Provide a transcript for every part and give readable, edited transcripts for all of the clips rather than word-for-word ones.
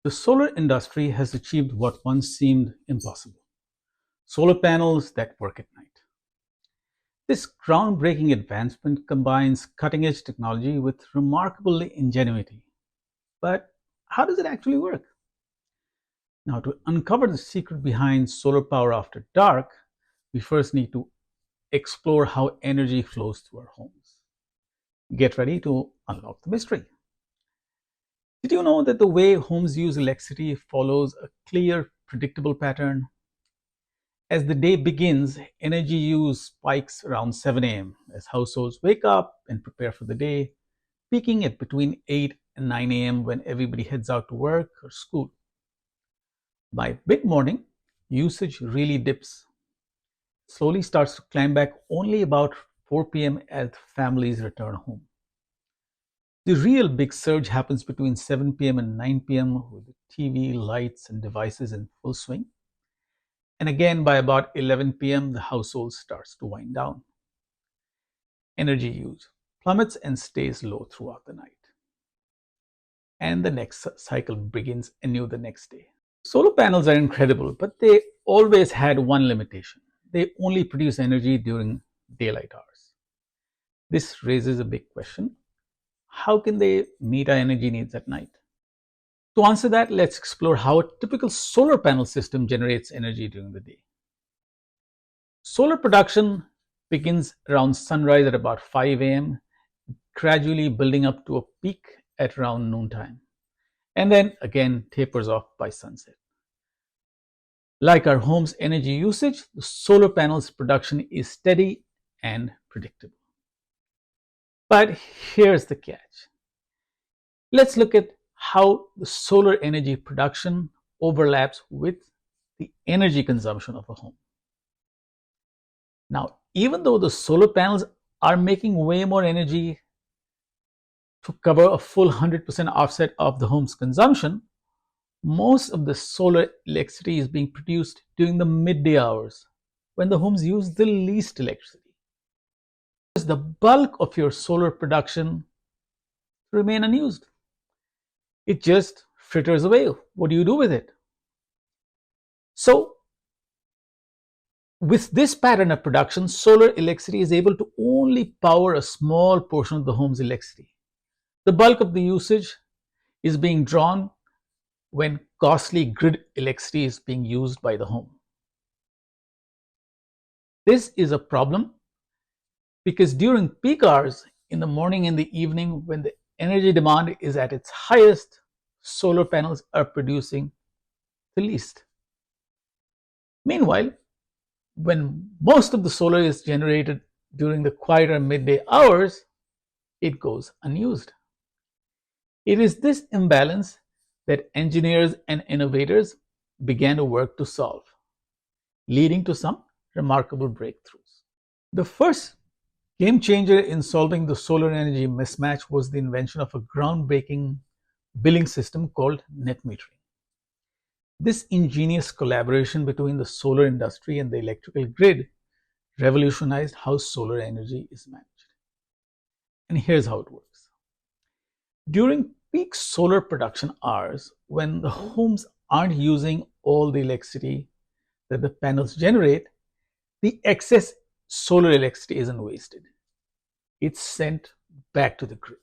The solar industry has achieved what once seemed impossible: solar panels that work at night. This groundbreaking advancement combines cutting edge technology with remarkable ingenuity. But how does it actually work? Now, to uncover the secret behind solar power after dark, we first need to explore how energy flows through our homes. Get ready to unlock the mystery. Did you know that the way homes use electricity follows a clear, predictable pattern? As the day begins, energy use spikes around 7 a.m. as households wake up and prepare for the day, peaking at between 8 and 9 a.m. when everybody heads out to work or school. By mid morning, usage really dips, slowly starts to climb back only about 4 p.m. as families return home. The real big surge happens between 7 p.m. and 9 p.m. with the TV, lights, and devices in full swing. And again, by about 11 p.m., the household starts to wind down. Energy use plummets and stays low throughout the night. And the next cycle begins anew the next day. Solar panels are incredible, but they always had one limitation: they only produce energy during daylight hours. This raises a big question: how can they meet our energy needs at night? To answer that, let's explore how a typical solar panel system generates energy during the day. Solar production begins around sunrise at about 5 a.m., gradually building up to a peak at around noontime, and then again tapers off by sunset. Like our home's energy usage, the solar panels' production is steady and predictable. But here's the catch. Let's look at how the solar energy production overlaps with the energy consumption of a home. Now, even though the solar panels are making way more energy to cover a full 100% offset of the home's consumption, most of the solar electricity is being produced during the midday hours when the homes use the least electricity. The bulk of your solar production remain unused. It just fritters away. What do you do with it? So, with this pattern of production, solar electricity is able to only power a small portion of the home's electricity. The bulk of the usage is being drawn when costly grid electricity is being used by the home. This is a problem because during peak hours in the morning and the evening, when the energy demand is at its highest, solar panels are producing the least. Meanwhile, when most of the solar is generated during the quieter midday hours, it goes unused. It is this imbalance that engineers and innovators began to work to solve, leading to some remarkable breakthroughs. The first game changer in solving the solar energy mismatch was the invention of a groundbreaking billing system called net metering. This ingenious collaboration between the solar industry and the electrical grid revolutionized how solar energy is managed. And here's how it works. During peak solar production hours, when the homes aren't using all the electricity that the panels generate, the excess solar electricity isn't wasted. It's sent back to the grid.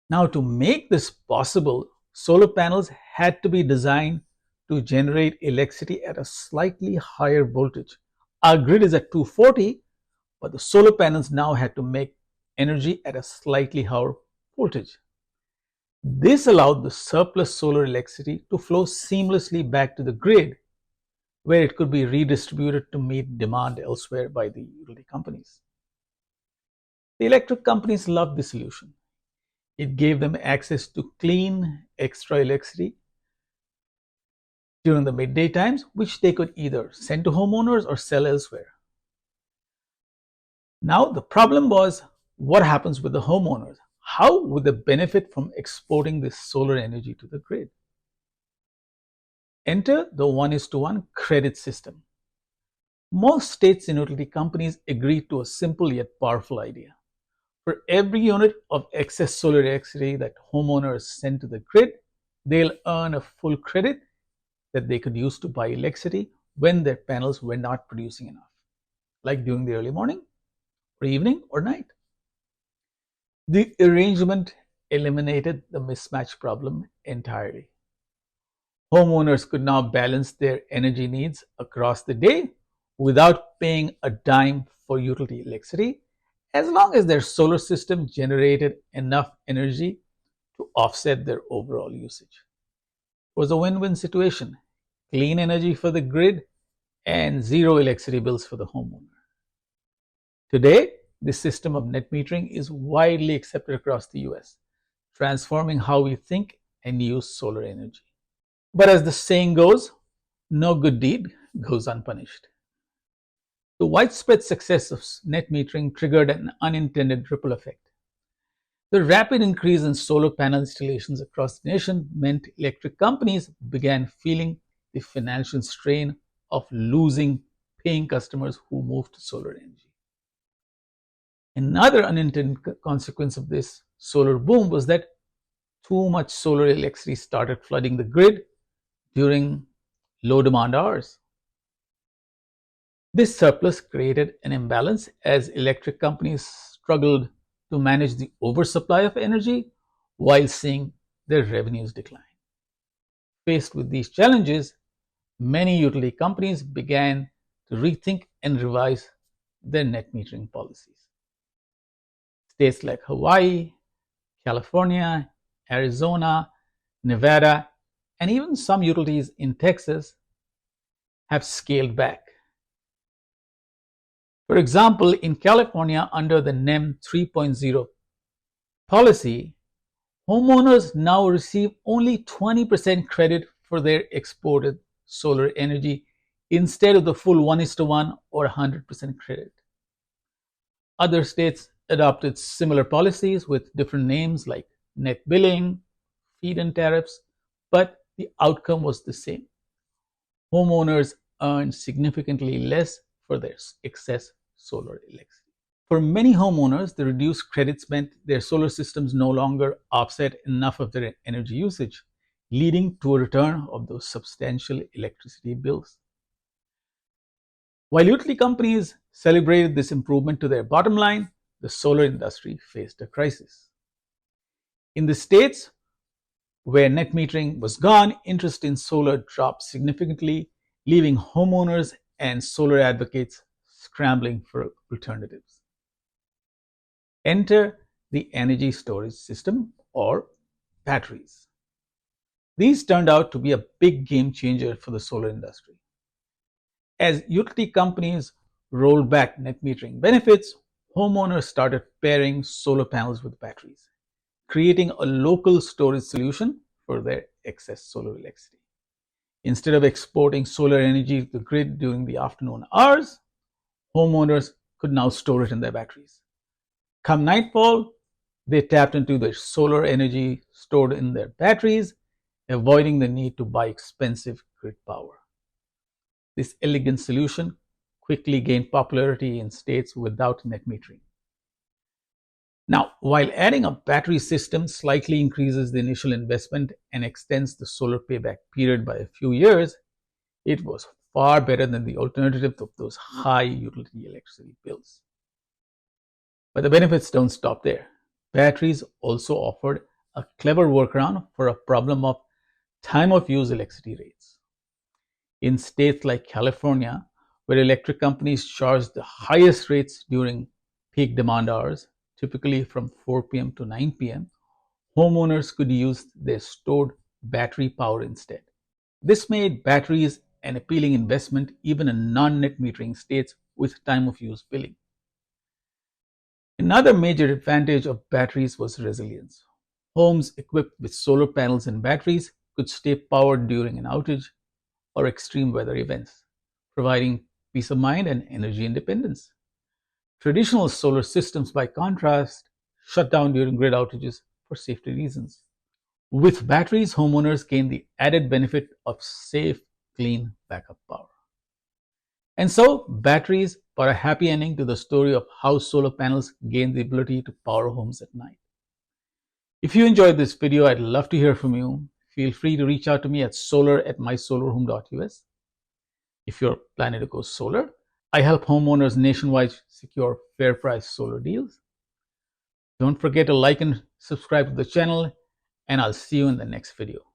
Now, to make this possible, solar panels had to be designed to generate electricity at a slightly higher voltage. Our grid is at 240, but the solar panels now had to make energy at a slightly higher voltage. This allowed the surplus solar electricity to flow seamlessly back to the grid, where it could be redistributed to meet demand elsewhere by the utility companies. The electric companies loved the solution. It gave them access to clean, extra electricity during the midday times, which they could either send to homeowners or sell elsewhere. Now, the problem was, what happens with the homeowners? How would they benefit from exporting this solar energy to the grid? Enter the 1:1 credit system. Most states and utility companies agreed to a simple yet powerful idea. For every unit of excess solar electricity that homeowners send to the grid, They'll earn a full credit that they could use to buy electricity when their panels were not producing enough, like during the early morning or evening or night. The arrangement eliminated the mismatch problem entirely. Homeowners could now balance their energy needs across the day without paying a dime for utility electricity, as long as their solar system generated enough energy to offset their overall usage. It was a win-win situation: clean energy for the grid and zero electricity bills for the homeowner. Today, this system of net metering is widely accepted across the US, transforming how we think and use solar energy. But as the saying goes, no good deed goes unpunished. The widespread success of net metering triggered an unintended ripple effect. The rapid increase in solar panel installations across the nation meant electric companies began feeling the financial strain of losing paying customers who moved to solar energy. Another unintended consequence of this solar boom was that too much solar electricity started flooding the grid during low demand hours. This surplus created an imbalance as electric companies struggled to manage the oversupply of energy while seeing their revenues decline. Faced with these challenges, many utility companies began to rethink and revise their net metering policies. States like Hawaii, California, Arizona, Nevada, and even some utilities in Texas have scaled back. For example, in California, under the NEM 3.0 policy, homeowners now receive only 20% credit for their exported solar energy instead of the full 1:1 or 100% credit. Other states adopted similar policies with different names like net billing, feed-in tariffs, but the outcome was the same. Homeowners earned significantly less for their excess solar electricity. For many homeowners, the reduced credits meant their solar systems no longer offset enough of their energy usage, leading to a return of those substantial electricity bills. While utility companies celebrated this improvement to their bottom line, the solar industry faced a crisis. In the states where net metering was gone, interest in solar dropped significantly, leaving homeowners and solar advocates scrambling for alternatives. Enter the energy storage system, or batteries. These turned out to be a big game changer for the solar industry. As utility companies rolled back net metering benefits, homeowners started pairing solar panels with batteries, creating a local storage solution for their excess solar electricity. Instead of exporting solar energy to the grid during the afternoon hours, homeowners could now store it in their batteries. Come nightfall, they tapped into their solar energy stored in their batteries, avoiding the need to buy expensive grid power. This elegant solution quickly gained popularity in states without net metering. Now, while adding a battery system slightly increases the initial investment and extends the solar payback period by a few years, it was far better than the alternative of those high utility electricity bills. But the benefits don't stop there. Batteries also offered a clever workaround for a problem of time of use electricity rates. In states like California, where electric companies charge the highest rates during peak demand hours, typically from 4 p.m. to 9 p.m., homeowners could use their stored battery power instead. This made batteries an appealing investment even in non-net metering states with time of use billing. Another major advantage of batteries was resilience. Homes equipped with solar panels and batteries could stay powered during an outage or extreme weather events, providing peace of mind and energy independence. Traditional solar systems, by contrast, shut down during grid outages for safety reasons. With batteries, homeowners gain the added benefit of safe, clean backup power. And so, batteries brought a happy ending to the story of how solar panels gain the ability to power homes at night. If you enjoyed this video, I'd love to hear from you. feel free to reach out to me at solar@mysolarhome.us. If you're planning to go solar, I help homeowners nationwide secure fair price solar deals. Don't forget to like and subscribe to the channel, and I'll see you in the next video.